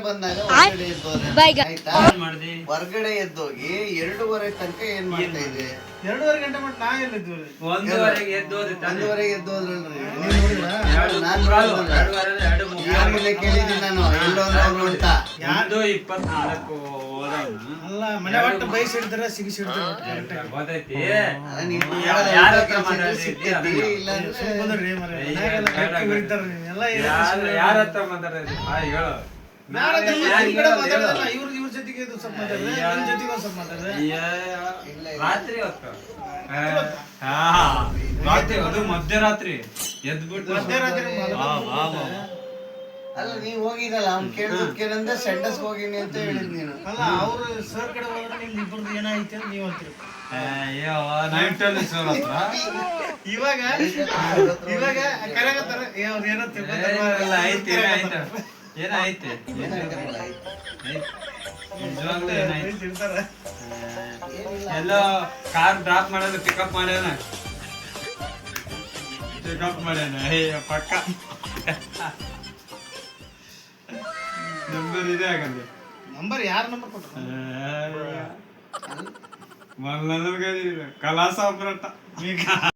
ಬಂದಾಗ ಹೊರಗಡೆ ಎದ್ದೋದ್ರೆ ಆಯ್ತಾ? ಹೊರಗಡೆ ಎದ್ದೋಗಿ 2:30 ತನಕ ಏನ್ ಮಾಡ್ತಾ ಇದ್ದೆ? 2:30 ಗಂಟೆ ಮಟ್ಟ ನಾ ಎಲ್ಲಿದ್ವಿ? 1:30ಗೆ ಎದ್ದೋದ್ರಿ. 1:30ಗೆ ಎದ್ದೋದ್ರಲ್ರಿ. ನಾನು ಕೇಳಿದ್ದೀನಿ ನಾನು ಎಲ್ಲೋ ನೋಡ್ತಾ 1:24 ಅಲ್ಲ ಮನೆ ಒಟ್ಟು ಬೈಸಿಡ್ತಾರ ಸಿಗಿಸಿಡ್ತಾರ ಗೊತ್ತೈತಿ. ಯಾರ ಯಾರ ಹತ್ರ ಮಾತಾಡ್ರಿ ಹೇಳು. ಇವ್ರ ಜೊತೆಗೆ ಸ್ವಲ್ಪ ಮಾತಾಡ್ರೆ ನನ್ನ ಜೊತೆಗೆ ಸ್ವಲ್ಪ ಮಾತಾಡ್ರೆ ರಾತ್ರಿ ಹೊತ್ತು ರಾತ್ರಿ ಅದು ಮಧ್ಯರಾತ್ರಿ ಎದ್ಬಿಟ್ಟು ಮಧ್ಯರಾತ್ರಿ ಅಲ್ಲ ನೀವ್ ಹೋಗಿದಲ್ಲ ಅವ್ನ್ ಕೇಳಂದ್ರೆ ಸೆಂಟಸ್ ಹೋಗಿನಿ ಅಂತ ಹೇಳಿದ್ ನೀನು. ಅಲ್ಲ ಅವ್ರು ಸರ್ ಕಡೆ ಹೋದ್ರೆ ನಿಮ್ದು ಇಬ್ಬರದ್ದು ಏನಾಯ್ತು ಅಂತ ನೀವು ಅಂತೀರಿ. ನೈಟಲ್ಲಿ ಸರ್ ಹತ್ರ ಇವಾಗ ಕರೆಗತ್ತಾರ ಅವ್ರು ಏನೋ ಐತಿ ಏನಾಯ್ತು ನಿಜವಾಗ್ಲೂ ಏನಾಯ್ತು ಎಲ್ಲೋ ಕಾರ್ ಡ್ರಾಪ್ ಮಾಡೋದು ಪಿಕಪ್ ಮಾಡ್ಯಾನ ಪಕ್ಕ ನಂಬರ್ ಇದೆ ಆಗಲ್ಲ. ನಂಬರ್ ಯಾರ ನಂಬರ್ ಕೊಟ್ಟ? ಕಲಾಸ ಆಪರೇಟ